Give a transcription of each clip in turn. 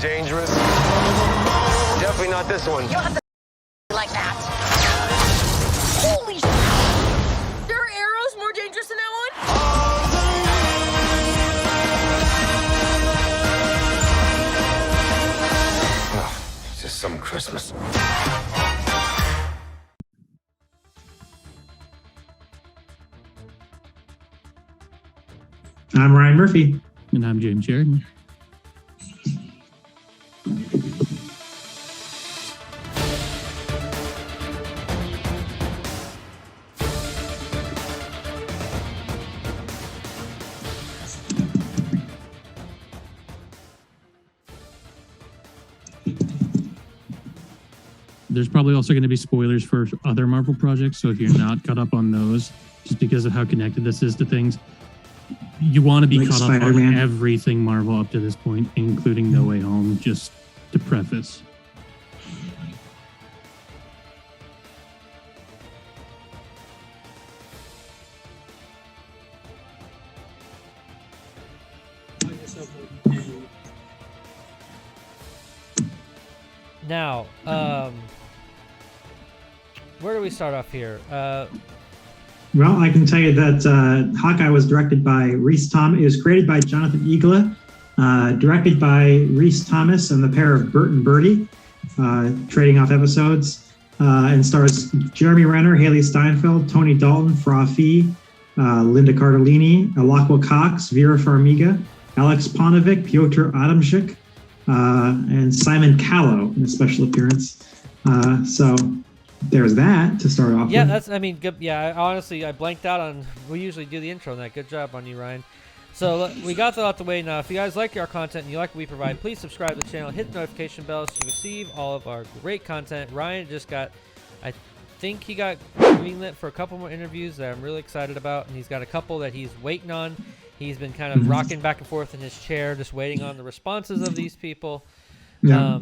dangerous. Definitely not this one. You don't have to like that. Holy shit! There are arrows more dangerous than that one? Oh, it's just some Christmas. I'm Ryan Murphy. And I'm James Sheridan. There's probably also going to be spoilers for other Marvel projects, so if you're not caught up on those, just because of how connected this is to things, you want to be caught up on everything Marvel up to this point, including No Way Home, just to preface. Now, where do we start off here? Well, I can tell you that Hawkeye was directed by Rhys Thomas. It was created by Jonathan Igla, directed by Rhys Thomas and the pair of Bert and Bertie, trading off episodes, and stars Jeremy Renner, Hailee Steinfeld, Tony Dalton, Fra Fee, Linda Cardellini, Alaqua Cox, Vera Farmiga, Alex Ponovic, Piotr Adamczyk, and Simon Callow in a special appearance. So there's that to start off with. Honestly, I blanked out on, we usually do the intro on that. Good job on you, Ryan. So we got that out the way now. If you guys like our content and you like what we provide, please subscribe to the channel, hit the notification bell so you receive all of our great content. Ryan just got, I think he got greenlit for a couple more interviews that I'm really excited about, and he's got a couple that he's waiting on. He's been kind of rocking back and forth in his chair, just waiting on the responses of these people. Yeah.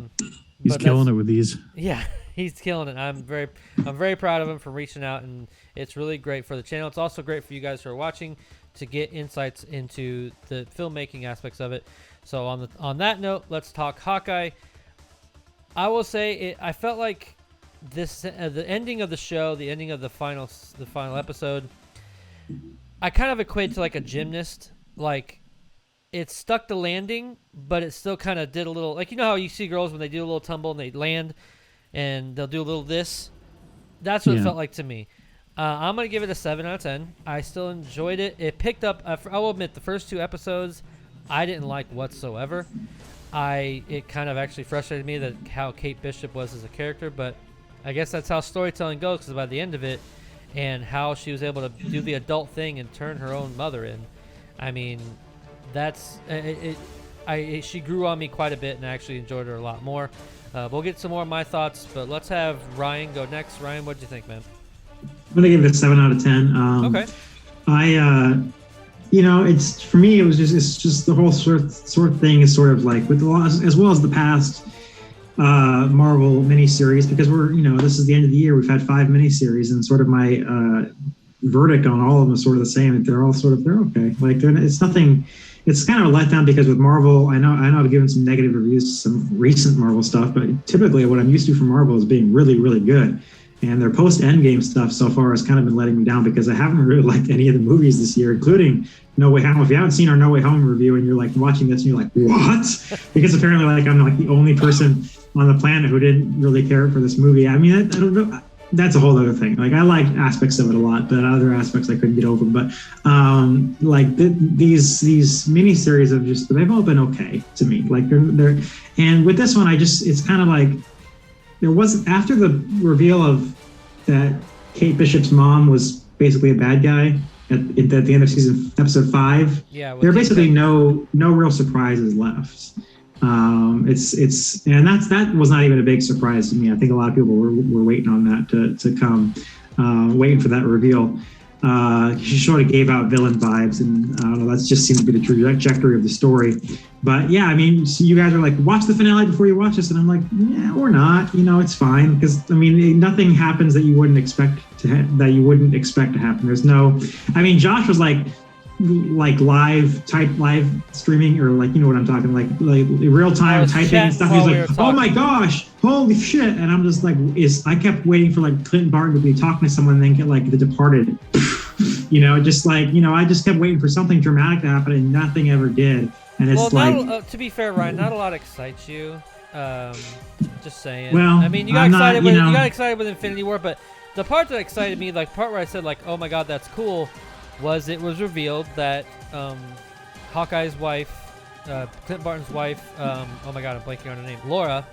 He's killing it with these. Yeah, he's killing it. I'm very proud of him for reaching out, and it's really great for the channel. It's also great for you guys who are watching to get insights into the filmmaking aspects of it. So on that note, let's talk Hawkeye. I will say I felt like this the ending of the show, the ending of the final episode, I kind of equate to like a gymnast. Like, it stuck the landing, but it still kind of did a little, like, you know how you see girls when they do a little tumble and they land and they'll do a little this? That's what it felt like to me. I'm going to give it a 7 out of 10. I still enjoyed it. It picked up, I will admit, the first 2 episodes I didn't like whatsoever. It kind of actually frustrated me that how Kate Bishop was as a character, but I guess that's how storytelling goes, because by the end of it, and how she was able to do the adult thing and turn her own mother in, I mean, that's she grew on me quite a bit, and I actually enjoyed her a lot more. We'll get some more of my thoughts, but let's have Ryan go next. Ryan, what did you think, man? I'm gonna give it a 7 out of 10. Okay. It's, for me, it's just the whole sort of thing is sort of like with as well as the past Marvel miniseries, because this is the end of the year. We've had 5 miniseries, and sort of my verdict on all of them is sort of the same. They're okay. Like, it's nothing. It's kind of a letdown, because with Marvel, I know I've given some negative reviews to some recent Marvel stuff, but typically what I'm used to from Marvel is being really, really good. And their post-Endgame stuff so far has kind of been letting me down, because I haven't really liked any of the movies this year, including No Way Home. If you haven't seen our No Way Home review and you're like watching this and you're like, what? Because apparently I'm like the only person on the planet who didn't really care for this movie. I mean, I don't know. That's a whole other thing. Like, I liked aspects of it a lot, but other aspects I couldn't get over. But these miniseries they've all been okay to me. Like, they're and with this one, it's kind of like, there wasn't, after the reveal of that Kate Bishop's mom was basically a bad guy at the end of episode 5. Yeah, there are basically no real surprises left. That was not even a big surprise to me. I think a lot of people were waiting on that to come, waiting for that reveal. She sort of gave out villain vibes, and I don't know, that just seems to be the trajectory of the story. But yeah, I mean, so you guys are like, watch the finale before you watch this, and I'm like, yeah, or not. It's fine, because I mean, nothing happens that you wouldn't expect to happen. There's no. I mean, Josh was like, like live streaming, or like, you know what I'm talking, like real time typing and stuff. He's like, oh my gosh, holy shit. And I'm just like, I kept waiting for like Clint and Barton to be talking to someone and then get like The Departed. You know, just like, you know, I just kept waiting for something dramatic to happen and nothing ever did. And it's to be fair, Ryan, not a lot excites you. Just saying. Well, I mean, you got excited with Infinity War, but the part that excited me, like part where I said like, oh my god, that's cool, was it was revealed that Hawkeye's wife, Clint Barton's wife, oh my god, I'm blanking on her name, Laura,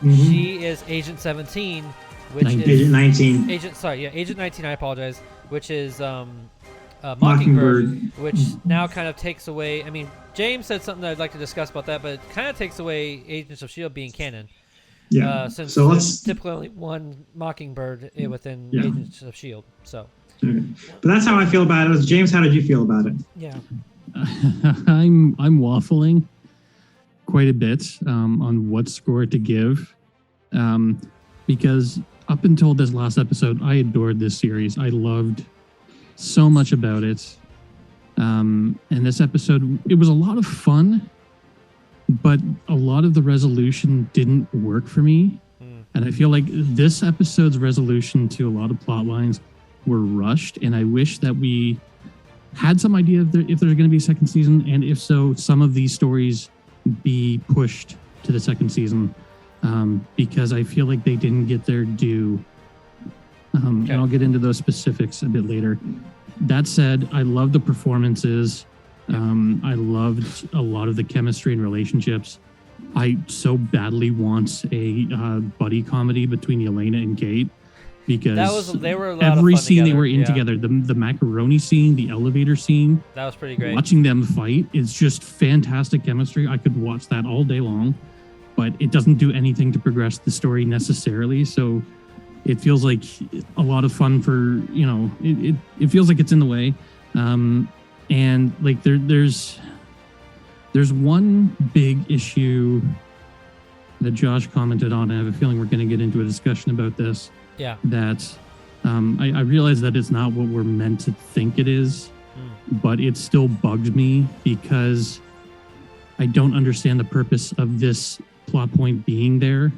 she is Agent 17, which is Agent 19. Agent 19. I apologize. Which is Mockingbird, which now kind of takes away. I mean, James said something that I'd like to discuss about that, but it kind of takes away Agents of S.H.I.E.L.D. being canon. Yeah. Since so there's typically only one Mockingbird within Agents of S.H.I.E.L.D. So. Okay. But that's how I feel about it. James, how did you feel about it? Yeah. I'm waffling quite a bit on what score to give, because up until this last episode, I adored this series. I loved so much about it. And this episode, it was a lot of fun, but a lot of the resolution didn't work for me. And I feel like this episode's resolution to a lot of plot lines were rushed. And I wish that we had some idea if there's going to be a second season. And if so, some of these stories be pushed to the second season. Because I feel like they didn't get their due. And I'll get into those specifics a bit later. That said, I love the performances. I loved a lot of the chemistry and relationships. I so badly want a buddy comedy between Yelena and Kate, because they were a lot every of fun scene together. they were in together, the macaroni scene, the elevator scene, that was pretty great. Watching them fight is just fantastic chemistry. I could watch that all day long. But it doesn't do anything to progress the story necessarily. So it feels like a lot of fun for, you know, it feels like it's in the way. And like there's one big issue that Josh commented on. I have a feeling we're going to get into a discussion about this. Yeah. That I realize that it's not what we're meant to think it is, but it still bugs me because I don't understand the purpose of this plot point being there.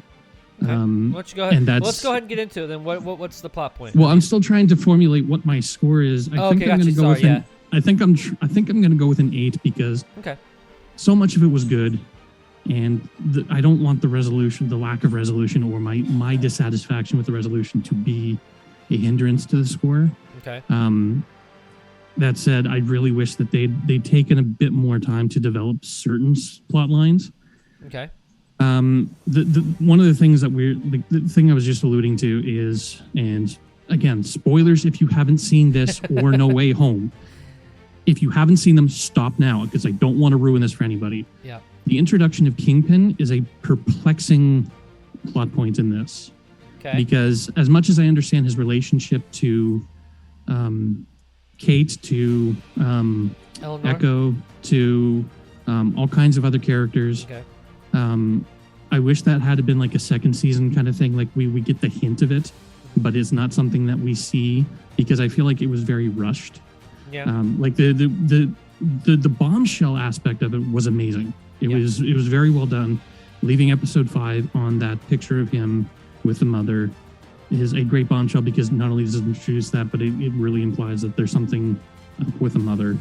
Okay. Let's go ahead. Let's go ahead and get into it. Then what's the plot point? Well, I'm still trying to formulate what my score is. I think I'm going to go with I think I'm going to go with an 8 because so much of it was good, and I don't want the lack of resolution, or my dissatisfaction with the resolution to be a hindrance to the score. Okay. That said, I really wish that they'd taken a bit more time to develop certain plot lines. Okay. One of the things that the thing I was just alluding to is, and again, spoilers if you haven't seen this or No Way Home. If you haven't seen them, stop now, because I don't want to ruin this for anybody. Yeah. The introduction of Kingpin is a perplexing plot point in this. Okay. Because as much as I understand his relationship to Kate, to Echo, to all kinds of other characters. Okay. I wish that had been like a second season kind of thing. Like we get the hint of it, but it's not something that we see because I feel like it was very rushed. Yeah. Like the bombshell aspect of it was amazing. It was very well done. Leaving episode 5 on that picture of him with the mother is a great bombshell because not only does it introduce that, but it really implies that there's something with a mother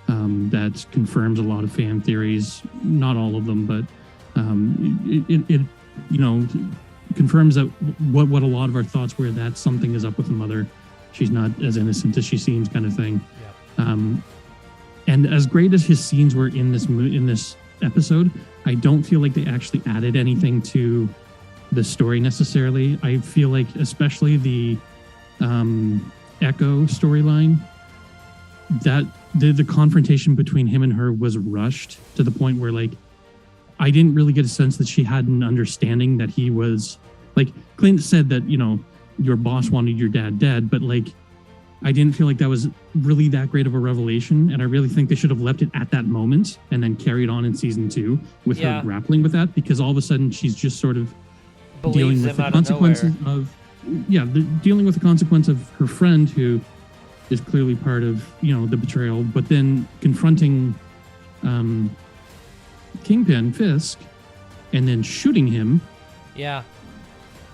that confirms a lot of fan theories. Not all of them, but it confirms that what a lot of our thoughts were, that something is up with the mother. She's not as innocent as she seems, kind of thing. Yeah. And as great as his scenes were in this episode, I don't feel like they actually added anything to the story necessarily. I feel like especially the Echo storyline, that the confrontation between him and her was rushed to the point where like I didn't really get a sense that she had an understanding that he was, like, Clint said that, you know, your boss wanted your dad dead, but like I didn't feel like that was really that great of a revelation, and I really think they should have left it at that moment and then carried on in season 2 with her grappling with that, because all of a sudden she's just sort of dealing with the consequences dealing with the consequence of her friend who is clearly part of, the betrayal, but then confronting Kingpin, Fisk, and then shooting him. Yeah.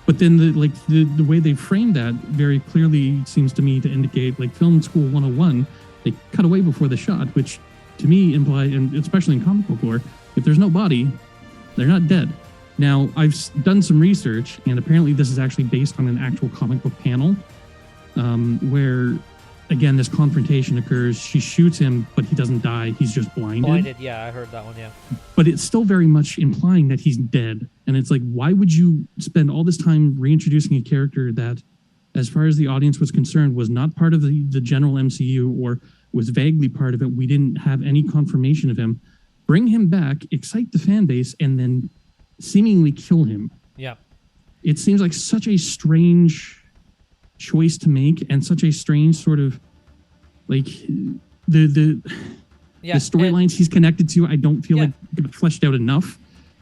But then the way they framed that very clearly seems to me to indicate like film school 101, they cut away before the shot, which to me imply, and especially in comic book lore, if there's no body, they're not dead. Now, I've done some research, and apparently this is actually based on an actual comic book panel where, again, this confrontation occurs. She shoots him, but he doesn't die. He's just blinded. Yeah, I heard that one, yeah. But it's still very much implying that he's dead. And it's like, why would you spend all this time reintroducing a character that, as far as the audience was concerned, was not part of the general MCU or was vaguely part of it? We didn't have any confirmation of him. Bring him back, excite the fan base, and then seemingly kill him. Yeah. It seems like such a strange choice to make, and such a strange sort of like the storylines he's connected to, I don't feel like got fleshed out enough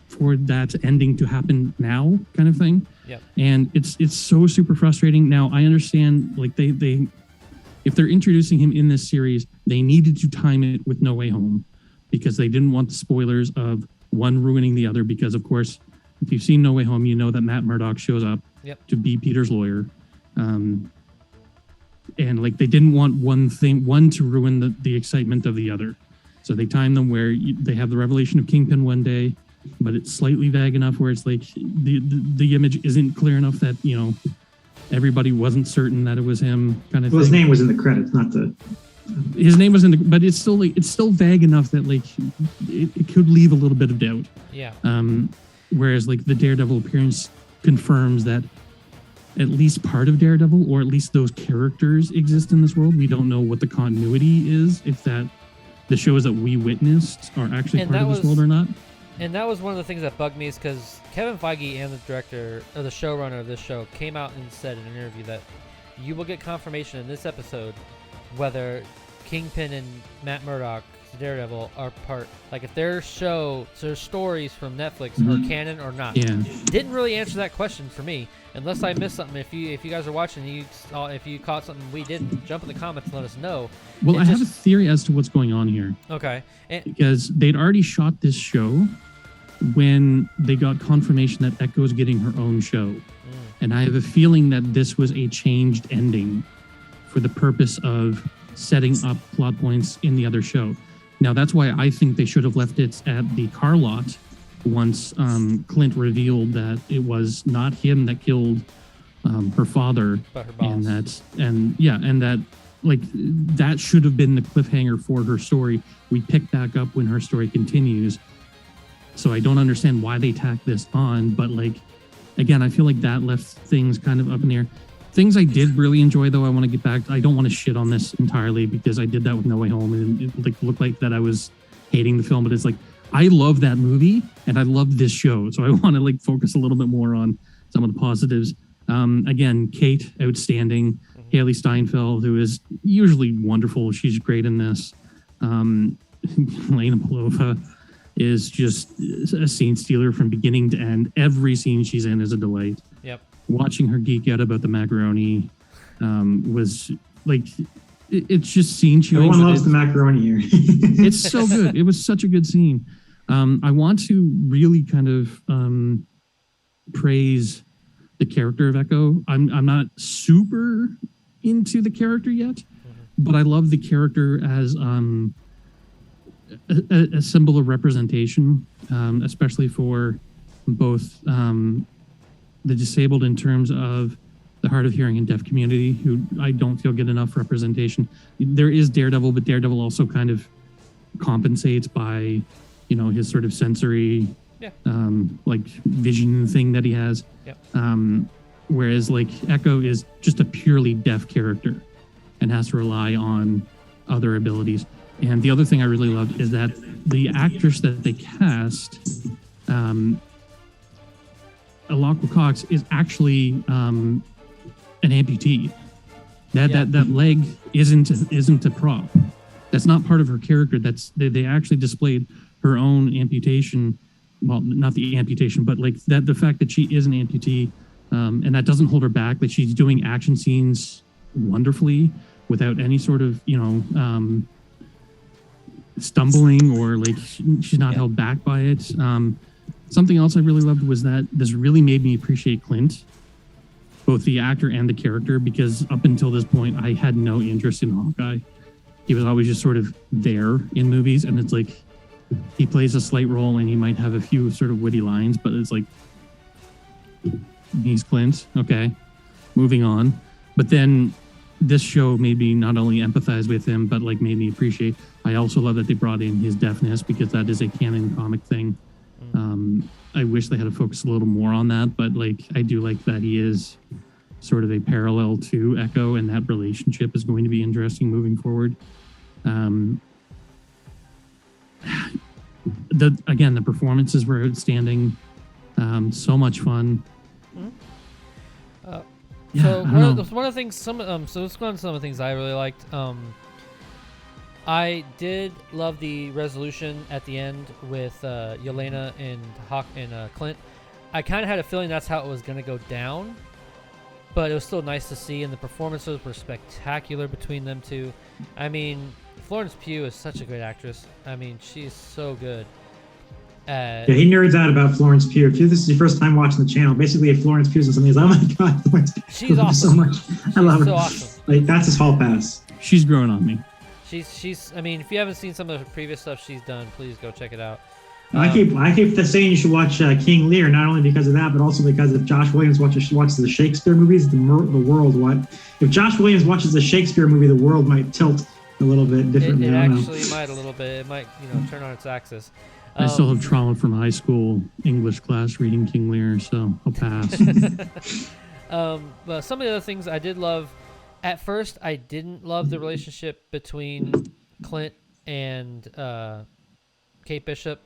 for that ending to happen now, kind of thing. Yeah. And it's so super frustrating. Now I understand, like they if they're introducing him in this series, they needed to time it with No Way Home, because they didn't want the spoilers of one ruining the other. Because of course, if you've seen No Way Home, you know that Matt Murdock shows up to be Peter's lawyer. And like they didn't want one to ruin the excitement of the other. So they timed them where they have the revelation of Kingpin one day, but it's slightly vague enough where it's like the image isn't clear enough that, everybody wasn't certain that it was him, kind of thing. His name was in the credits, not the... His name was in the... But it's still vague enough that like it could leave a little bit of doubt. Yeah. Whereas like the Daredevil appearance confirms that at least part of Daredevil, or at least those characters, exist in this world. We don't know what the continuity is, if that the shows that we witnessed are actually part of this world or not. And that was one of the things that bugged me, is because Kevin Feige and the director, or the showrunner of this show, came out and said in an interview that you will get confirmation in this episode whether Kingpin and Matt Murdock, Daredevil, are part, like if their stories from Netflix are canon or not. Yeah. Didn't really answer that question for me, unless I missed something. If you guys are watching, if you caught something we didn't, jump in the comments and let us know. Well, I have a theory as to what's going on here. Okay. Because they'd already shot this show when they got confirmation that Echo's getting her own show. And I have a feeling that this was a changed ending for the purpose of setting up plot points in the other show. Now, that's why I think they should have left it at the car lot once Clint revealed that it was not him that killed her father, but her boss. And that like that should have been the cliffhanger for her story. We pick back up when her story continues. So I don't understand why they tacked this on, but like again, I feel like that left things kind of up in the air. Things I did really enjoy, though, I want to get back. I don't want to shit on this entirely, because I did that with No Way Home, and it like looked like that I was hating the film. But it's like I love that movie and I love this show, so I want to like focus a little bit more on some of the positives. Again, Kate, outstanding. Hailee Steinfeld, who is usually wonderful, she's great in this. Elena Pelova is just a scene stealer from beginning to end. Every scene she's in is a delight. Yep. Watching her geek out about the macaroni was like, it's just scene chewing. Everyone loves the macaroni here. It's so good. It was such a good scene. I want to really kind of praise the character of Echo. I'm not super into the character yet, but I love the character as a symbol of representation, especially for both the disabled in terms of the hard of hearing and deaf community, who I don't feel get enough representation. There is Daredevil, but Daredevil also kind of compensates by, his sort of sensory, like vision thing that he has. Yep. Whereas like Echo is just a purely deaf character and has to rely on other abilities. And the other thing I really loved is that the actress that they cast, Alaqua Cox, is actually an amputee. That leg isn't a prop. That's not part of her character. They actually displayed her own amputation. Well, not the amputation, but like that the fact that she is an amputee, and that doesn't hold her back. That she's doing action scenes wonderfully. without any sort of, stumbling or like she's not held back by it. Something else I really loved was that this really made me appreciate Clint, both the actor and the character, because up until this point, I had no interest in Hawkeye. He was always just sort of there in movies, and it's like he plays a slight role and he might have a few sort of witty lines, but it's like, he's Clint. Okay, moving on. But then this show made me not only empathize with him, but like made me appreciate. I also love that they brought in his deafness, because that is a canon comic thing. I wish they had to focus a little more on that, but like I do like that he is sort of a parallel to Echo, and that relationship is going to be interesting moving forward. The performances were outstanding. So much fun. So one of the things, so let's go on to some of the things I really liked. I did love the resolution at the end with Yelena and Hawk and Clint. I kind of had a feeling that's how it was going to go down, but it was still nice to see, and the performances were spectacular between them two. I mean, Florence Pugh is such a great actress. I mean, she's so good. He nerds out about Florence Pugh. If this is your first time watching the channel, basically if Florence Pugh is something, he's oh my god, Florence Pugh. She's awesome. So much. I love her. So awesome. Like that's his hall pass. She's growing on me. She's. I mean, if you haven't seen some of the previous stuff she's done, please go check it out. I keep saying you should watch King Lear, not only because of that, but also because if Josh Williams watches the Shakespeare movies, the world if Josh Williams watches the Shakespeare movie, the world might tilt a little bit differently. It actually might a little bit. It might turn on its axis. I still have trauma from high school English class reading King Lear, so I'll pass. But some of the other things I did love. At first, I didn't love the relationship between Clint and Kate Bishop,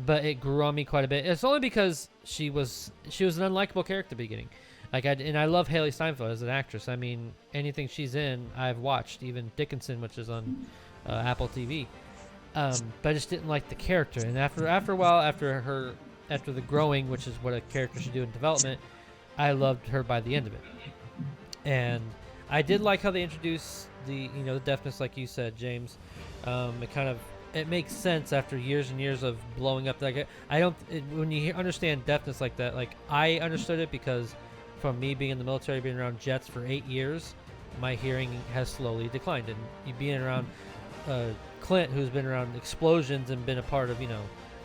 but it grew on me quite a bit. It's only because she was an unlikable character at the beginting. I love Hailee Steinfeld as an actress. I mean, anything she's in, I've watched, even Dickinson, which is on Apple TV. But I just didn't like the character. And after a while, after the growing, which is what a character should do in development, I loved her by the end of it. And I did like how they introduced the deafness, like you said, James. It makes sense after years and years of blowing up. Like when you understand deafness like that, like I understood it because from me being in the military, being around jets for 8 years, my hearing has slowly declined. And you being around Clint, who's been around explosions and been a part of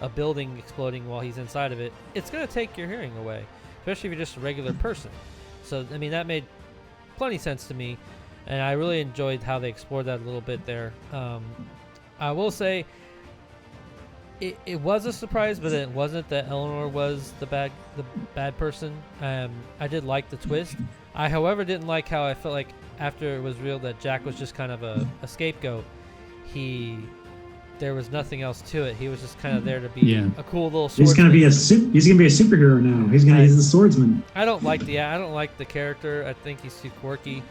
a building exploding while he's inside of it, it's going to take your hearing away, especially if you're just a regular person. So I mean that made plenty sense to me, and I really enjoyed how they explored that a little bit there. I will say it was a surprise, but it wasn't that Eleanor was the bad person. I did like the twist. I, however, didn't like how I felt like after it was revealed that Jack was just kind of a scapegoat. There was nothing else to it. He was just kind of there to be a cool little swordsman. He's gonna be a superhero now. He's the swordsman. I don't like the character. I think he's too quirky,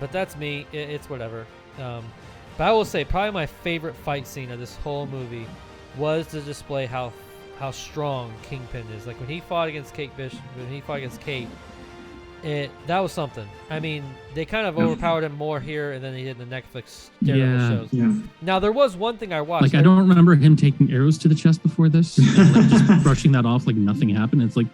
but that's me. It's whatever. But I will say probably my favorite fight scene of this whole movie was to display how strong Kingpin is. Like when he fought against Kate, that was something. I mean, they kind of overpowered him more here and then they did in the Netflix Daredevil shows. Yeah. Now, there was one thing I watched. Like, I don't remember him taking arrows to the chest before this. And, like, just brushing that off like nothing happened. It's like,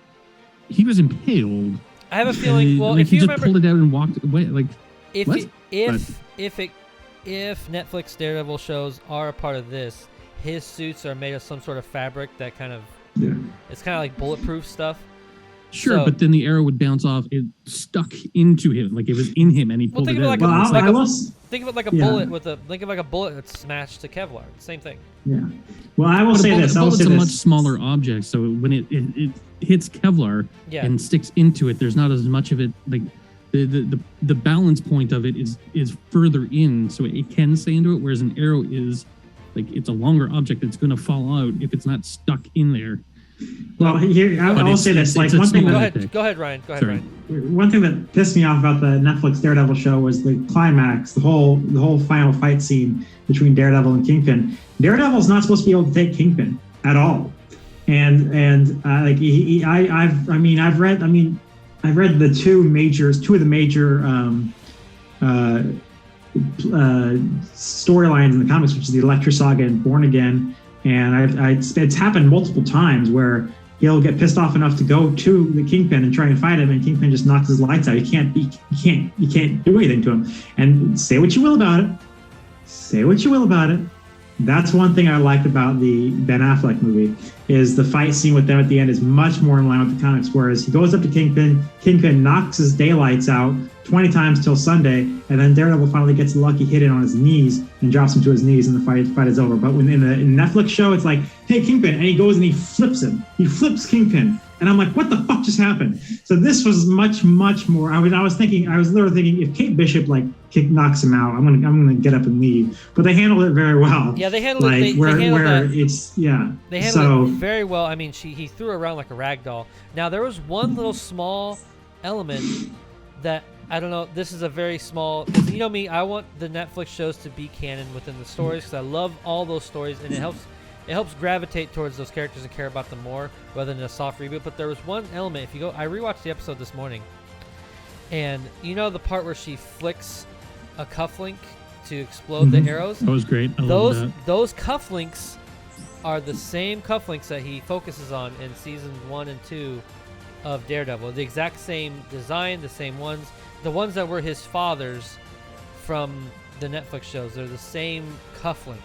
he was impaled. I have a feeling, well, if he you just remember, pulled it out and walked away. Like, if Netflix Daredevil shows are a part of this, his suits are made of some sort of fabric that kind of, it's kind of like bulletproof stuff. Sure, but then the arrow would bounce off. It stuck into him, like it was in him, and he pulled it out. Think of it like a bullet think of like a bullet that's smashed to Kevlar. Same thing. Yeah. Well, I will say this. A bullet's a much smaller object, so when it hits Kevlar and sticks into it, there's not as much of it. Like the balance point of it is further in, so it can stay into it. Whereas an arrow is like it's a longer object. It's going to fall out if it's not stuck in there. Well, here I'll say this. Like one thing. Go ahead, Ryan. Ryan. One thing that pissed me off about the Netflix Daredevil show was the climax, the whole final fight scene between Daredevil and Kingpin. Daredevil's not supposed to be able to take Kingpin at all, and like I've read two of the major storylines in the comics, which is the Elektra saga and Born Again. And it's happened multiple times where he'll get pissed off enough to go to the Kingpin and try and fight him, and Kingpin just knocks his lights out. You can't do anything to him. And say what you will about it. Say what you will about it. That's one thing I liked about the Ben Affleck movie, is the fight scene with them at the end is much more in line with the comics, whereas he goes up to Kingpin knocks his daylights out 20 times till Sunday, and then Daredevil finally gets a lucky hit in on his knees and drops him to his knees, and the fight is over. But when in the Netflix show, it's like, hey, Kingpin, and he goes and he flips him. He flips Kingpin. And I'm like, what the fuck just happened? So this was much, much more. I was literally thinking, if Kate Bishop knocks him out, I'm gonna get up and leave. But they handled it very well. Yeah, they handled it. They handled it very well. I mean, he threw her around like a rag doll. Now there was one little small element that I don't know. This is a very small. You know me, I want the Netflix shows to be canon within the stories because I love all those stories, and it helps gravitate towards those characters and care about them more rather than a soft reboot. But there was one element. If you go, I rewatched the episode this morning, and you know the part where she flicks a cufflink to explode the arrows. That was great. Those cufflinks are the same cufflinks that he focuses on in seasons 1 and 2 of Daredevil. The exact same design, the same ones, the ones that were his father's from the Netflix shows. They're the same cufflink,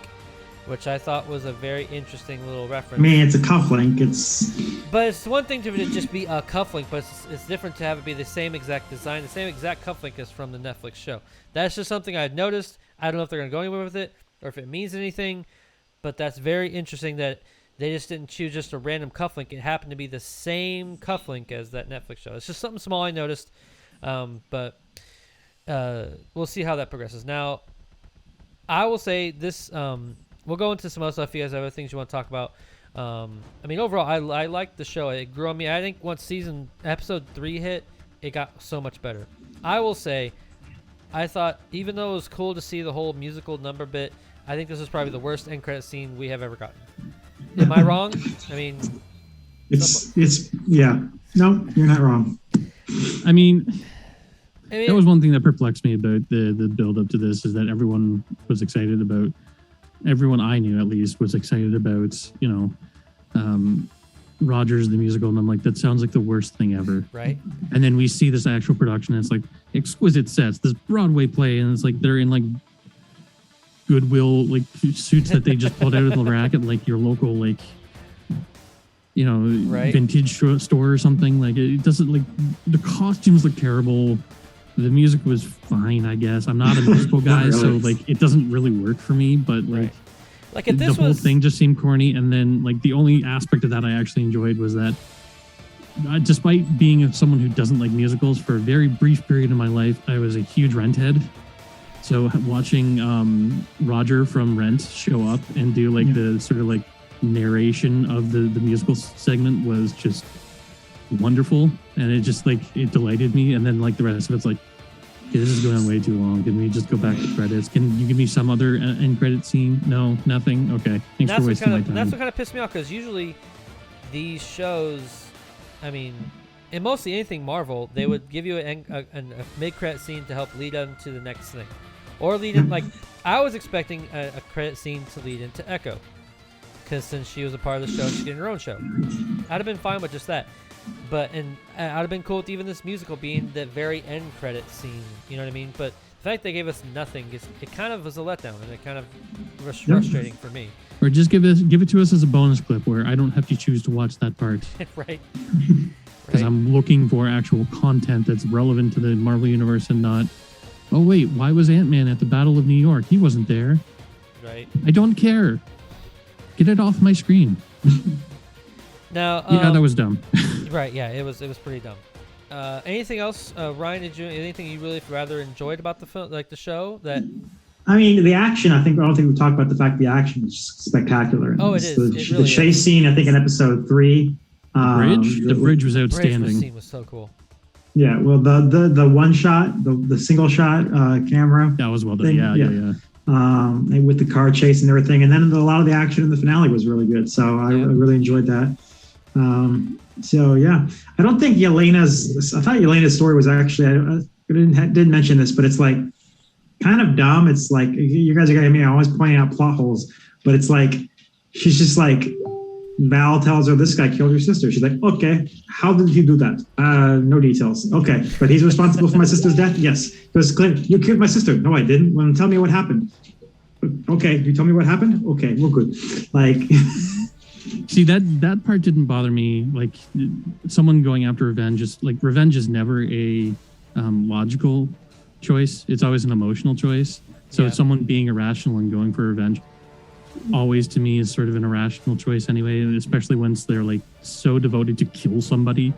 which I thought was a very interesting little reference. I mean, it's a cufflink. But it's one thing to just be a cufflink, but it's different to have it be the same exact design, the same exact cufflink as from the Netflix show. That's just something I had noticed. I don't know if they're going to go anywhere with it or if it means anything, but that's very interesting that they just didn't choose just a random cufflink. It happened to be the same cufflink as that Netflix show. It's just something small I noticed, but we'll see how that progresses. Now, I will say this. We'll go into some other stuff if you guys have other things you want to talk about. I mean, overall, I liked the show. It grew on me. I think once episode 3 hit, it got so much better. I will say, I thought, even though it was cool to see the whole musical number bit, I think this is probably the worst end credit scene we have ever gotten. Am I wrong? I mean, yeah. No, you're not wrong. I mean, that was one thing that perplexed me about the build up to this, is that everyone was excited about. Everyone I knew, at least, was excited about, Rogers, the musical, and I'm like, that sounds like the worst thing ever. Right. And then we see this actual production, and it's like exquisite sets, this Broadway play, and it's like they're in like Goodwill suits that they just pulled out of the rack at like your local right. vintage store or something. Like, it doesn't, like, the costumes look terrible. The music was fine, I guess. I'm not a musical guy, really. So like it doesn't really work for me. But like, the whole thing just seemed corny. And then like the only aspect of that I actually enjoyed was that, despite being someone who doesn't like musicals, for a very brief period in my life, I was a huge Rent head. So watching Roger from Rent show up and do like the sort of like narration of the musical segment was just wonderful, and it just like it delighted me. And then like the rest of it's like, okay, this is going on way too long. Can we just go back to credits? Can you give me some other end credit scene? No, nothing. Okay, thanks for wasting my time. That's what kind of pissed me off, because usually these shows, I mean, in mostly anything Marvel, they would give you a mid-credit scene to help lead on to the next thing, or lead in. Like, I was expecting a credit scene to lead into Echo, because since she was a part of the show, she's getting her own show. I'd have been fine with just that. But I'd have been cool with even this musical being the very end credit scene. You know what I mean? But the fact they gave us nothing, it kind of was a letdown, and it kind of was frustrating for me. Or just give it to us as a bonus clip where I don't have to choose to watch that part. Right. Because I'm looking for actual content that's relevant to the Marvel Universe, and not, oh wait, why was Ant-Man at the Battle of New York? He wasn't there. Right. I don't care. Get it off my screen. Now, yeah, that was dumb. Right, yeah, it was pretty dumb. Anything else, Ryan? Anything you really rather enjoyed about the film, like the show? That, I mean, the action. I don't think we talked about the fact the action was just spectacular. Oh, it is. The chase scene, I think, in episode 3. The bridge was outstanding. The scene was so cool. Yeah, well, the one shot, the single shot camera. That was well done. Yeah. With the car chase and everything, and then a lot of the action in the finale was really good. So I really enjoyed that. So yeah, I don't think I thought Yelena's story was actually, I didn't mention this, but it's like kind of dumb. It's like you guys are getting me always pointing out plot holes, but it's like she's just like Val tells her this guy killed your sister. She's like, okay, how did he do that? No details. Okay, but he's responsible for my sister's death. Yes. Because Clint, you killed my sister. No, I didn't. Well, tell me what happened. Okay, you tell me what happened. Okay, we're good. Like. See, that part didn't bother me. Like someone going after revenge is never a logical choice. It's always an emotional choice. So someone being irrational and going for revenge always to me is sort of an irrational choice anyway, especially once they're like so devoted to kill somebody.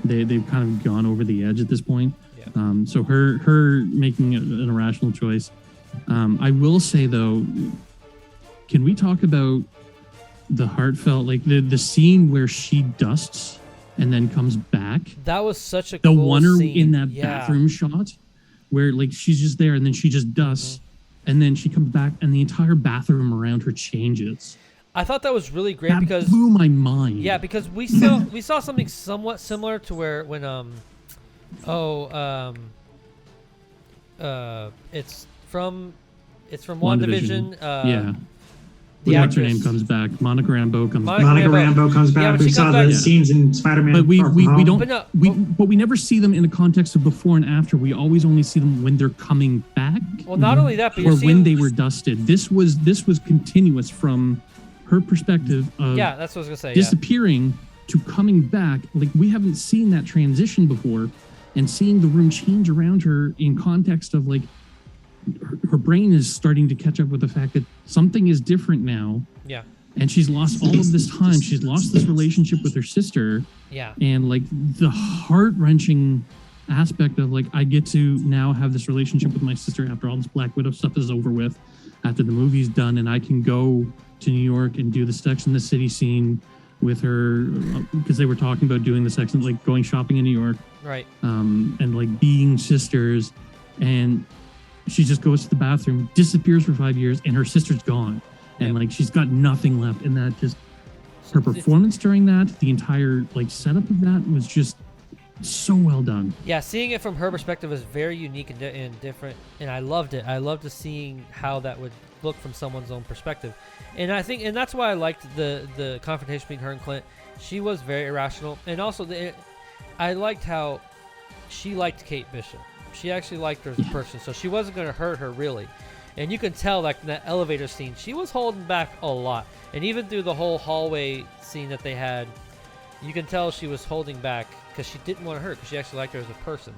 They've kind of gone over the edge at this point. Yeah. So her making an irrational choice. I will say though, can we talk about the heartfelt, like the scene where she dusts and then comes back? That was such a the cool one scene. In that bathroom shot where like she's just there and then she just dusts and then she comes back and the entire bathroom around her changes. I thought that was really great because blew my mind. Yeah, because we saw something somewhat similar to where when it's from WandaVision. Yeah. What's her name comes back? Monica Rambeau comes back. Monica Rambeau comes back. We saw the scenes in Spider-Man. But we don't. But we never see them in the context of before and after. We always only see them when they're coming back. Well, not only that, but or when they were dusted. This was continuous from her perspective of that's what I was gonna say. Disappearing to coming back. Like we haven't seen that transition before, and seeing the room change around her in context of like. Her brain is starting to catch up with the fact that something is different now. Yeah. And she's lost all of this time. She's lost this relationship with her sister. Yeah. And like the heart-wrenching aspect of like, I get to now have this relationship with my sister after all this Black Widow stuff is over with, after the movie's done, and I can go to New York and do the Sex and the City scene with her, because they were talking about doing the Sex and like going shopping in New York. Right. And like being sisters, and she just goes to the bathroom, disappears for 5 years, and her sister's gone. And like she's got nothing left. And that just her performance during that, the entire like setup of that was just so well done. Yeah, seeing it from her perspective is very unique and different, and I loved it. I loved seeing how that would look from someone's own perspective, and I think, and that's why I liked the confrontation between her and Clint. She was very irrational, and also I liked how she liked Kate Bishop. She actually liked her as a person, so she wasn't going to hurt her really. And you can tell, like in that elevator scene, she was holding back a lot. And even through the whole hallway scene that they had, you can tell she was holding back because she didn't want to hurt her, because she actually liked her as a person.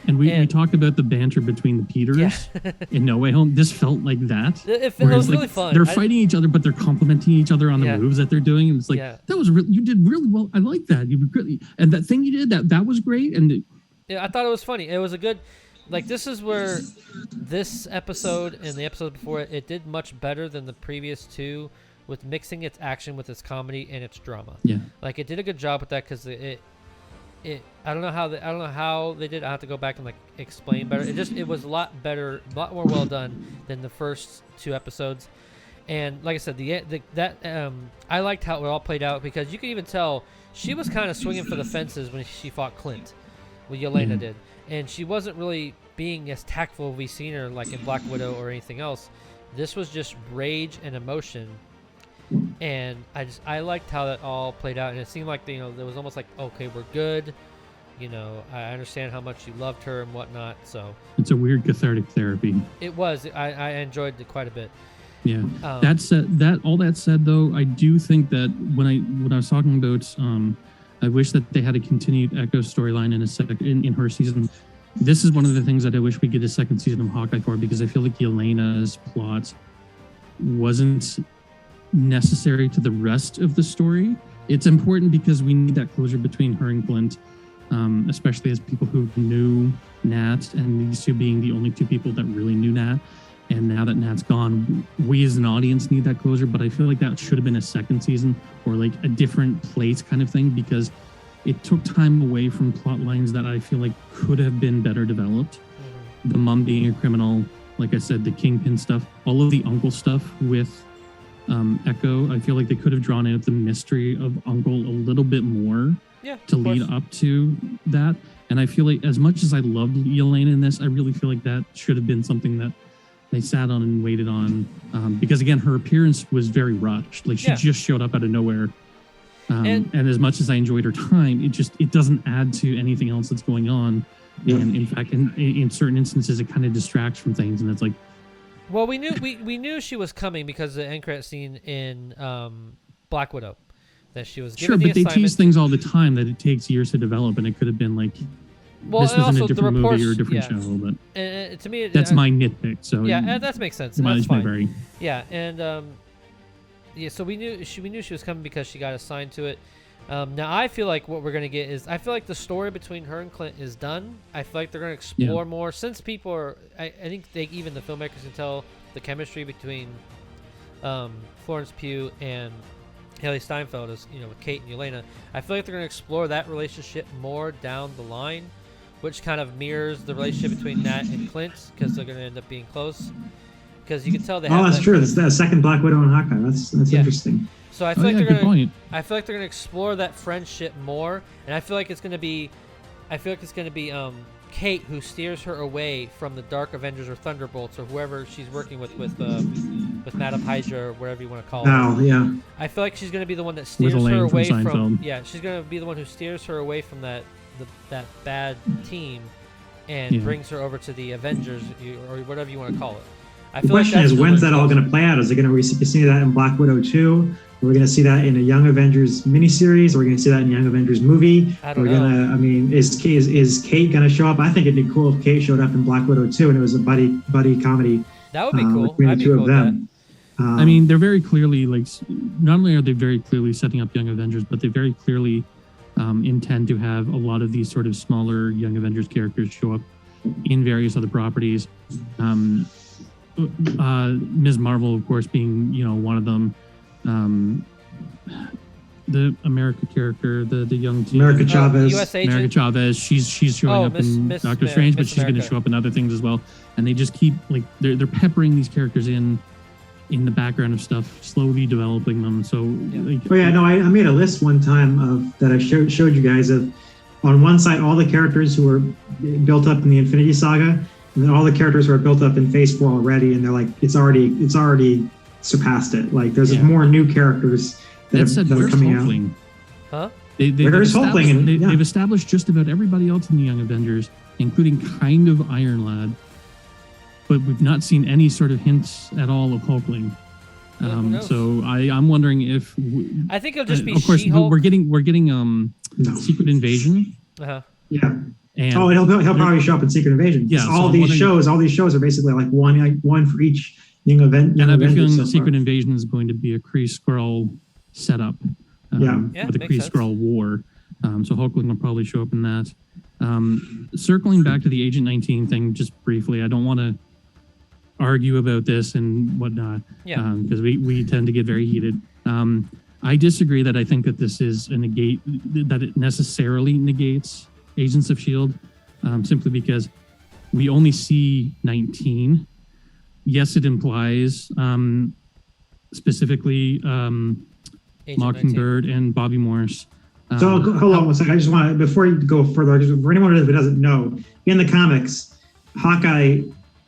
And we talked about the banter between the Peters in No Way Home. This felt like that. It was really fun. They're fighting each other, but they're complimenting each other on the moves that they're doing. And it's like, that was you did really well. I like that. You really, and that thing you did, that was great. And I thought it was funny. It was a good. Like, this is where this episode and the episode before it did much better than the previous two with mixing its action with its comedy and its drama. Yeah. Like, it did a good job with that because I don't know how they did. I have to go back and like explain better. It was a lot better, a lot more well done than the first two episodes. And like I said, I liked how it all played out because you could even tell she was kind of swinging for the fences when she fought Clint. What Yelena did. And she wasn't really being as tactful as we've seen her like in Black Widow or anything else. This was just rage and emotion. And I liked how that all played out. And it seemed like, there was almost like, okay, we're good. I understand how much you loved her and whatnot. So it's a weird cathartic therapy. It was. I enjoyed it quite a bit. Yeah. All that said, though, I do think that when I was talking about, I wish that they had a continued Echo storyline in her season. This is one of the things that I wish we get a second season of Hawkeye for, because I feel like Yelena's plot wasn't necessary to the rest of the story. It's important because we need that closure between her and Clint, especially as people who knew Nat, and these two being the only two people that really knew Nat. And now that Nat's gone, we as an audience need that closure, but I feel like that should have been a second season or like a different place kind of thing, because it took time away from plot lines that I feel like could have been better developed. Mm-hmm. The mom being a criminal, like I said, the Kingpin stuff, all of the uncle stuff with Echo, I feel like they could have drawn out the mystery of Uncle a little bit more to lead up to that. And I feel like as much as I loved Yelena in this, I really feel like that should have been something that they sat on and waited on, because again, her appearance was very rushed. Like she just showed up out of nowhere. And as much as I enjoyed her time, it doesn't add to anything else that's going on. Yeah. And in fact, in certain instances, it kind of distracts from things. And it's like, well, we knew she was coming because of the end credit scene in Black Widow, that she was given but they tease things all the time that it takes years to develop, and it could have been like, this was in a different movie or a different show. But to me, that's my nitpick. So that makes sense. That's fine. Yeah, and so we knew she was coming because she got assigned to it. Now I feel like what we're gonna get is, I feel like the story between her and Clint is done. I feel like they're gonna explore more, since people are. I think even the filmmakers can tell the chemistry between Florence Pugh and Hailee Steinfeld, as with Kate and Yelena. I feel like they're gonna explore that relationship more down the line, which kind of mirrors the relationship between Nat and Clint, because they're gonna end up being close. Because you can tell they have. That's true. That's the second Black Widow and Hawkeye. That's interesting. So I feel like they're gonna. I feel like they're gonna explore that friendship more, and I feel like it's gonna be. Kate who steers her away from the Dark Avengers or Thunderbolts or whoever she's working with Madame Hydra or whatever you want to call it. Oh yeah. I feel like she's gonna be the one that steers her away from. Yeah, she's gonna be the one who steers her away from that bad team, and brings her over to the Avengers or whatever you want to call it. The question is, when's that all going to play out? Is it going to see that in Black Widow 2? Are we going to see that in a Young Avengers miniseries? Are we going to see that in a Young Avengers movie? I don't know. Is Kate going to show up? I think it'd be cool if Kate showed up in Black Widow 2 and it was a buddy comedy. That would be cool. Between the two of them. They're very clearly, like, not only are they very clearly setting up Young Avengers, but they very clearly intend to have a lot of these sort of smaller Young Avengers characters show up in various other properties. Ms. Marvel, of course, being one of them. The America character, the young team, America Chavez. US agent. America Chavez. She's showing up in Doctor Strange, but she's going to show up in other things as well. And they just keep they're peppering these characters in the background of stuff, slowly developing them. So I made a list one time that I showed you guys of, on one side, all the characters who were built up in the Infinity Saga. And then all the characters who are built up in Phase 4 already, and they're like, it's already surpassed it. Like, there's more new characters that are coming out. Huh? They've established just about everybody else in the Young Avengers, including kind of Iron Lad, but we've not seen any sort of hints at all of Hulkling. So I'm wondering if I think it'll just be. Of course, She-Hulk. we're getting Secret Invasion. Yeah. And he'll probably show up in Secret Invasion. Yeah. All these shows are basically like one for each Young Avengers. And I have a feeling Secret Invasion is going to be a Kree Skrull setup. With the Kree Skrull War. So Hulkling will probably show up in that. Circling back to the Agent 19 thing, just briefly, I don't want to argue about this and whatnot, because we tend to get very heated. I disagree that I think that this is that it necessarily negates Agents of S.H.I.E.L.D., simply because we only see 19. Yes, it implies specifically Mockingbird 19. And Bobby Morse. So hold on one second. I just want to, before you go further, for anyone who doesn't know, in the comics, Hawkeye,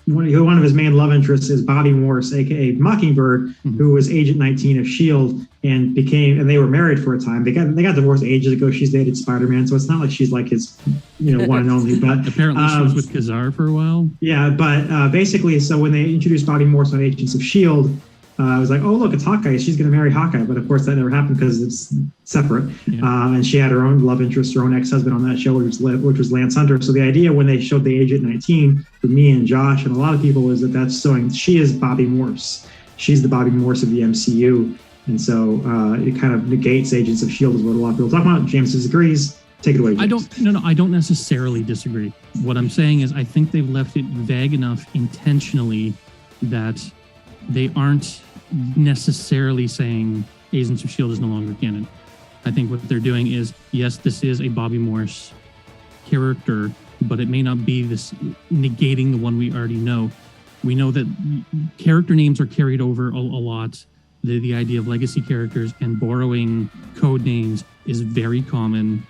one of his main love interests is Bobby Morse, aka Mockingbird, who was Agent 19 of S.H.I.E.L.D. and they were married for a time. They got divorced ages ago. She's dated Spider-Man, so it's not like she's like his one and only. But apparently she was with Kazar for a while. Yeah, but basically, so when they introduced Bobby Morse on Agents of S.H.I.E.L.D., I was like, oh, look, it's Hawkeye. She's going to marry Hawkeye. But of course, that never happened because it's separate. Yeah. And she had her own love interest, her own ex-husband on that show, which was Lance Hunter. So the idea when they showed the Agent 19 with me and Josh and a lot of people is that's showing she is Bobby Morse. She's the Bobby Morse of the MCU. And so it kind of negates Agents of S.H.I.E.L.D. is what a lot of people talk about. James disagrees. Take it away, James. I don't necessarily disagree. What I'm saying is I think they've left it vague enough intentionally that they aren't necessarily saying Agents of S.H.I.E.L.D. is no longer canon. I think what they're doing is, yes, this is a Bobby Morse character, but it may not be this negating the one we already know. We know that character names are carried over a lot. The idea of legacy characters and borrowing code names is very common.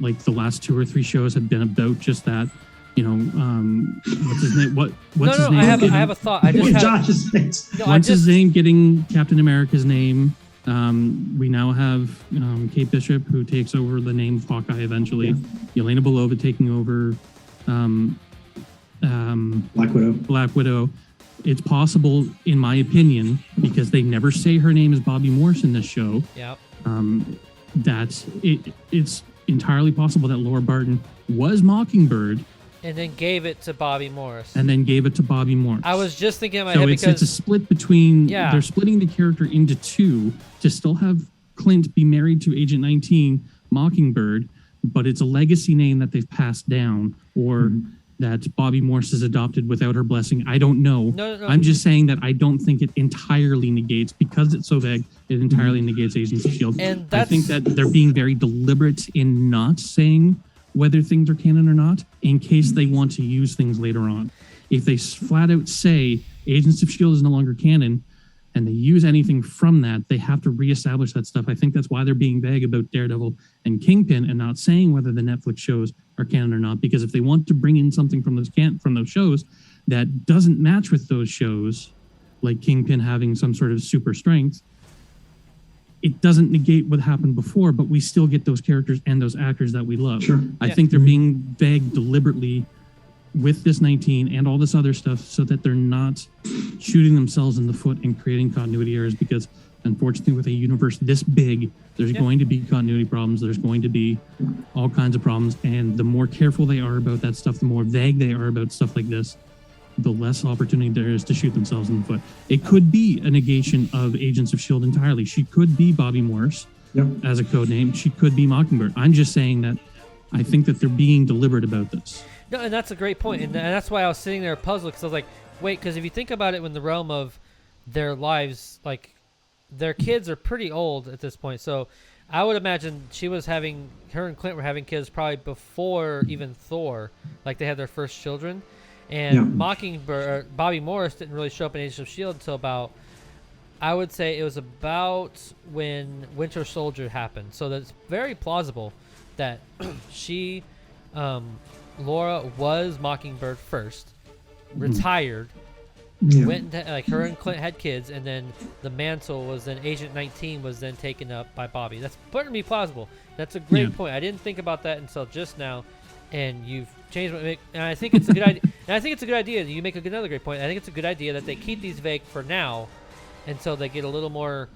Like the last 2 or 3 shows have been about just that. what's his name? What's his No, name? I have a thought. I just Josh's face. What's his name getting Captain America's name? We now have Kate Bishop, who takes over the name of Hawkeye eventually. Yeah. Yelena Belova taking over Black Widow. It's possible, in my opinion, because they never say her name is Bobby Morse in this show. Yep. That it's entirely possible that Laura Barton was Mockingbird. And then gave it to Bobby Morse. I was just thinking in my head because it's a split between. Yeah. They're splitting the character into two to still have Clint be married to Agent 19, Mockingbird, but it's a legacy name that they've passed down, or that Bobby Morse is adopted without her blessing. I don't know. No. I'm just saying that I don't think it entirely negates, because it's so vague, it entirely negates Agents of S.H.I.E.L.D. And I think that they're being very deliberate in not saying whether things are canon or not, in case they want to use things later on. If they flat out say Agents of S.H.I.E.L.D. is no longer canon, and they use anything from that, they have to reestablish that stuff. I think that's why they're being vague about Daredevil and Kingpin and not saying whether the Netflix shows are canon or not. Because if they want to bring in something from those shows that doesn't match with those shows, like Kingpin having some sort of super strength, it doesn't negate what happened before, but we still get those characters and those actors that we love. Sure. I think they're being vague deliberately with this 19 and all this other stuff, so that they're not shooting themselves in the foot and creating continuity errors, because unfortunately with a universe this big, there's going to be continuity problems. There's going to be all kinds of problems. And the more careful they are about that stuff, the more vague they are about stuff like this, the less opportunity there is to shoot themselves in the foot. It could be a negation of Agents of S.H.I.E.L.D. entirely. She could be Bobby Morse as a code name. She could be Mockingbird. I'm just saying that I think that they're being deliberate about this. No, and that's a great point. And that's why I was sitting there puzzled, because I was like, wait, because if you think about it in the realm of their lives, like, their kids are pretty old at this point. So I would imagine her and Clint were having kids probably before even Thor, like they had their first children. And Mockingbird, Bobby Morse didn't really show up in Agents of S.H.I.E.L.D. until about, I would say it was about when Winter Soldier happened. So that's very plausible that Laura was Mockingbird first, retired, went into, like, her and Clint had kids, and then the mantle was then Agent 19 was then taken up by Bobby. That's pretty plausible. That's a great point. I didn't think about that until just now, and you've changed my. And I think it's a good idea. And I think it's a good idea. You make another great point. I think it's a good idea that they keep these vague for now, until they get a little more.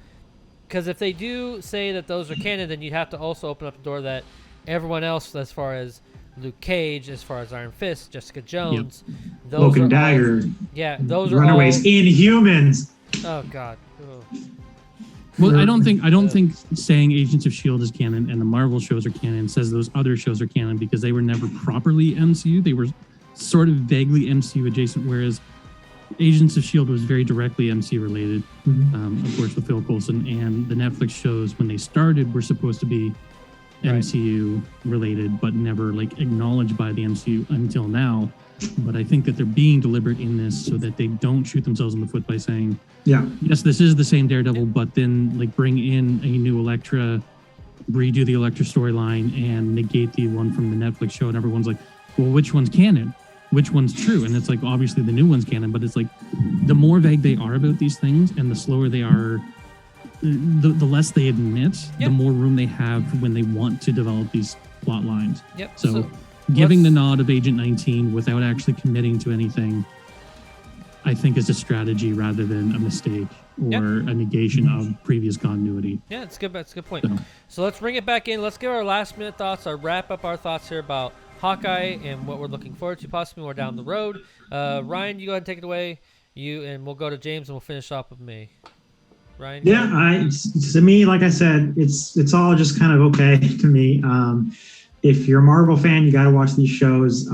Because if they do say that those are canon, then you'd have to also open up the door that everyone else, as far as Luke Cage, as far as Iron Fist, Jessica Jones, those Cloak and are Dagger. Those are Runaways, all, Inhumans. Oh God. Ugh. Well, I don't think saying Agents of S.H.I.E.L.D. is canon and the Marvel shows are canon says those other shows are canon, because they were never properly MCU. They were sort of vaguely MCU adjacent, whereas Agents of S.H.I.E.L.D. was very directly MCU related. Of course, with Phil Coulson, and the Netflix shows when they started were supposed to be MCU related, but never like acknowledged by the MCU until now. But I think that they're being deliberate in this so that they don't shoot themselves in the foot by saying, yes, this is the same Daredevil, but then like bring in a new Elektra, redo the Elektra storyline, and negate the one from the Netflix show. And everyone's like, well, which one's canon? Which one's true? And it's like, obviously the new one's canon, but it's like the more vague they are about these things and the slower they are, the less they admit, the more room they have when they want to develop these plot lines. So giving the nod of Agent 19 without actually committing to anything, I think, is a strategy rather than a mistake or a negation of previous continuity. Yeah, it's good. That's a good point. So let's bring it back in. Let's give our last minute thoughts, or wrap up our thoughts here about Hawkeye and what we're looking forward to possibly more down the road. Ryan, you go ahead and take it away. And we'll go to James and we'll finish off with me. Ryan? Yeah, to me, like I said, it's all just kind of okay to me. If you're a Marvel fan, you got to watch these shows.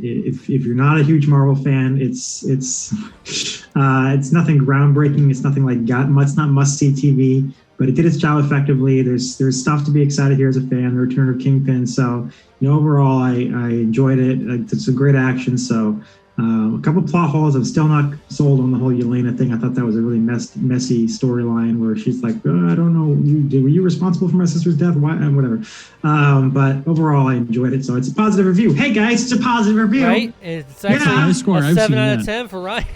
If you're not a huge Marvel fan, it's nothing groundbreaking. It's nothing like it's not must-see TV, but it did its job effectively. There's stuff to be excited here as a fan. The return of Kingpin. So overall, I enjoyed it. It's a great action. So A couple plot holes. I'm still not sold on the whole Yelena thing. I thought that was a really messy storyline where she's like, I don't know, were you responsible for my sister's death? Why? Whatever. But overall, I enjoyed it. So it's a positive review. Hey guys, it's a positive review. Right? It's actually the highest score a I've 7 seen out of yet. 10 for Ryan.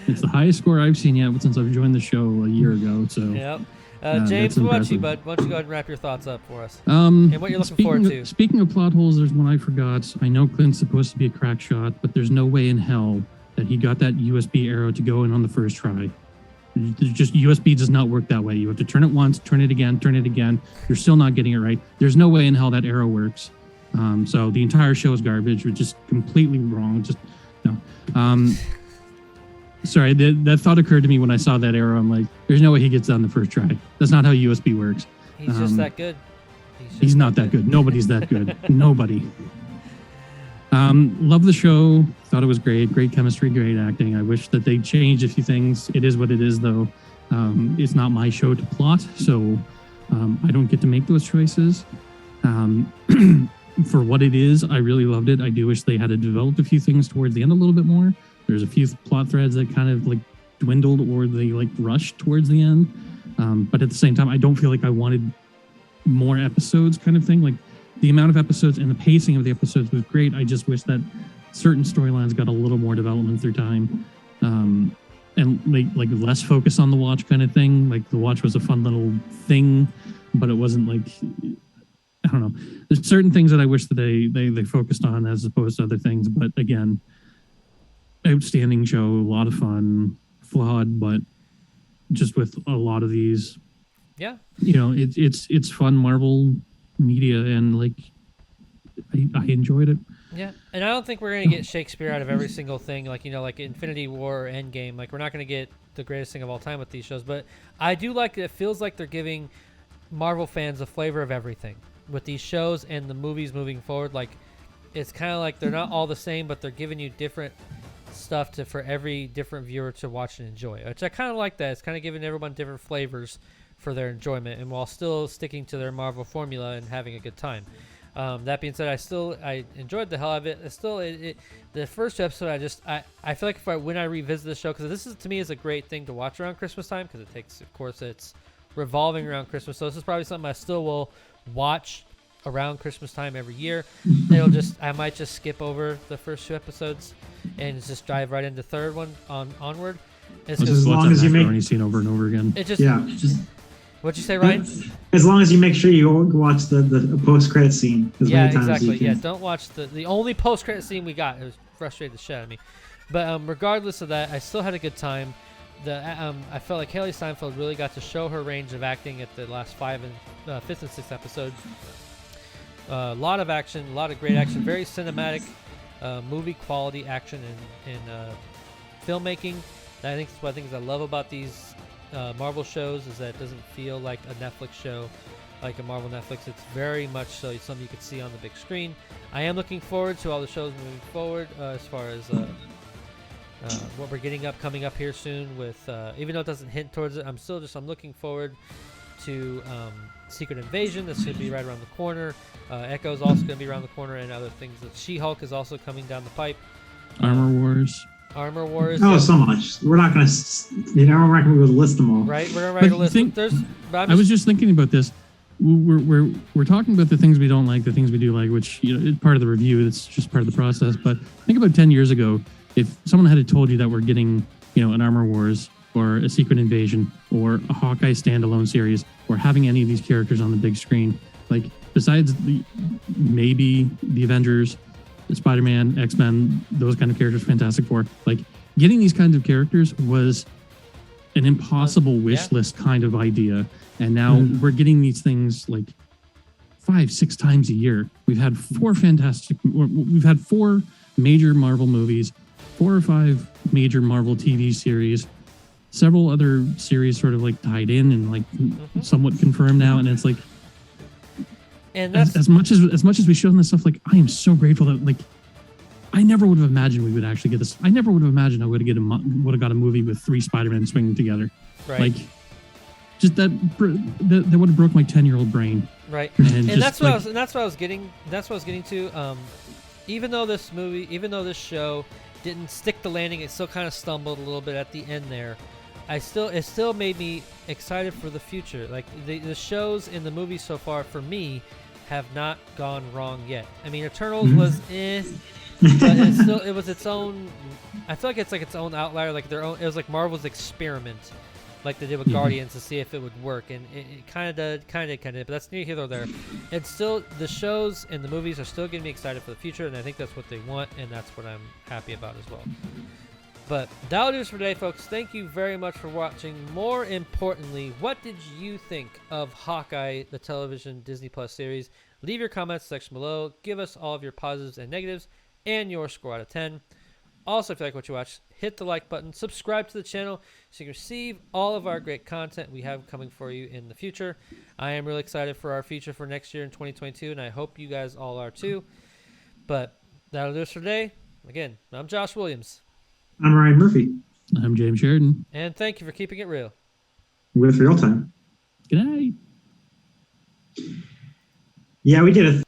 It's the highest score I've seen yet since I've joined the show a year ago. So Yep. that's James, what about you, impressive. bud? Why don't you go ahead and wrap your thoughts up for us? And what you're looking forward to. Speaking of plot holes, there's one I forgot. I know Clint's supposed to be a crack shot, but there's no way in hell that he got that USB arrow to go in on the first try. Just USB does not work that way. You have to turn it once, turn it again, turn it again. You're still not getting it right. There's no way in hell that arrow works. So the entire show is garbage. Which is completely wrong. Just no. Sorry, that thought occurred to me when I saw that arrow. I'm like, there's no way he gets it on the first try. That's not how USB works. He's just that good. He's not that good. Nobody's that good. Nobody. Love the show. Thought it was great. Great chemistry, great acting. I wish that they changed a few things. It is what it is, though. It's not my show to plot, so I don't get to make those choices. For what it is, I really loved it. I do wish they had developed a few things towards the end a little bit more. There's a few plot threads that kind of like dwindled or they like rushed towards the end. But at the same time, I don't feel like I wanted more episodes kind of thing. Like the amount of episodes and the pacing of the episodes was great. I just wish that certain storylines got a little more development through time. And like less focus on the watch kind of thing. Like the watch was a fun little thing, but it wasn't like, I don't know. There's certain things that I wish that they focused on as opposed to other things. But again, outstanding show, a lot of fun, flawed, but just with a lot of these, it's fun Marvel media, and like I enjoyed it. Yeah, and I don't think we're gonna get Shakespeare out of every single thing, like like Infinity War or Endgame. Like we're not gonna get the greatest thing of all time with these shows, but I do like it feels like they're giving Marvel fans a flavor of everything with these shows and the movies moving forward. Like it's kind of like they're not all the same, but they're giving you different stuff for every different viewer to watch and enjoy, which I kind of like. That it's kind of giving everyone different flavors for their enjoyment, and while still sticking to their Marvel formula and having a good time. That being said, I enjoyed the hell out of it. The first episode, I feel like when I revisit the show, because this to me is a great thing to watch around Christmas time, because it's revolving around Christmas. So this is probably something I still will watch around Christmas time every year. I might just skip over the first 2 episodes and just dive right into the third one onward. It's just as long as you make it seen over and over again. What'd you say, Ryan? As long as you make sure you watch the post-credit scene as many times as you can. Yeah, don't watch the only post-credit scene we got. It was frustrated the shit out of me. But regardless of that, I still had a good time. I felt like Hailee Steinfeld really got to show her range of acting at the last 5th and 6th episodes. A lot of action, a lot of great action, very cinematic, movie quality action and filmmaking. And I think that's what I love about these Marvel shows, is that it doesn't feel like a Netflix show, like a Marvel Netflix. It's very much so something you could see on the big screen. I am looking forward to all the shows moving forward, as far as what we're getting coming up here soon. With even though it doesn't hint towards it, I'm looking forward to Secret Invasion. This should be right around the corner. Echo is also going to be around the corner, and other things. She-Hulk is also coming down the pipe. Armor Wars. Oh, so much. We're not going to, we're not going to be able to list them all. Right, we're going to write a list. I was just thinking about this. We're talking about the things we don't like, the things we do like, which is part of the review. It's just part of the process. But think about 10 years ago, if someone had told you that we're getting, an Armor Wars or a Secret Invasion or a Hawkeye standalone series, or having any of these characters on the big screen, like besides maybe the Avengers, Spider-Man, X-Men, those kind of characters, Fantastic Four, like getting these kinds of characters was an impossible wish list kind of idea. And now we're getting these things like 5-6 times a year. We've had 4 major Marvel movies, 4 or 5 major Marvel TV series, several other series sort of like tied in and like somewhat confirmed now. And it's like, and that's as much as we show them this stuff, like I am so grateful that like I never would have imagined we would actually get this. I never would have imagined I would have got a movie with 3 Spider-Men swinging together. Right. Like just that would have broke my 10-year-old brain. Right. And that's what I was getting to. even though this show didn't stick the landing, it still kind of stumbled a little bit at the end there. It still made me excited for the future. Like the shows in the movies so far for me have not gone wrong yet. I mean, Eternals was but it was its own. I feel like it's like its own outlier, like their own. It was like Marvel's experiment, like they did with Guardians to see if it would work, and it kind of did. But that's neither here nor there. It's still the shows and the movies are still getting me excited for the future, and I think that's what they want, and that's what I'm happy about as well. But that'll do it for today, folks. Thank you very much for watching. More importantly, what did you think of Hawkeye, the television Disney Plus series? Leave your comments section below. Give us all of your positives and negatives and your score out of 10. Also, if you like what you watch, hit the like button. Subscribe to the channel so you can receive all of our great content we have coming for you in the future. I am really excited for our future for next year in 2022, and I hope you guys all are too. But that'll do it for today. Again, I'm Josh Williams. I'm Ryan Murphy. I'm James Sheridan. And thank you for keeping it real. With ReelTime. Good night. Yeah, we did a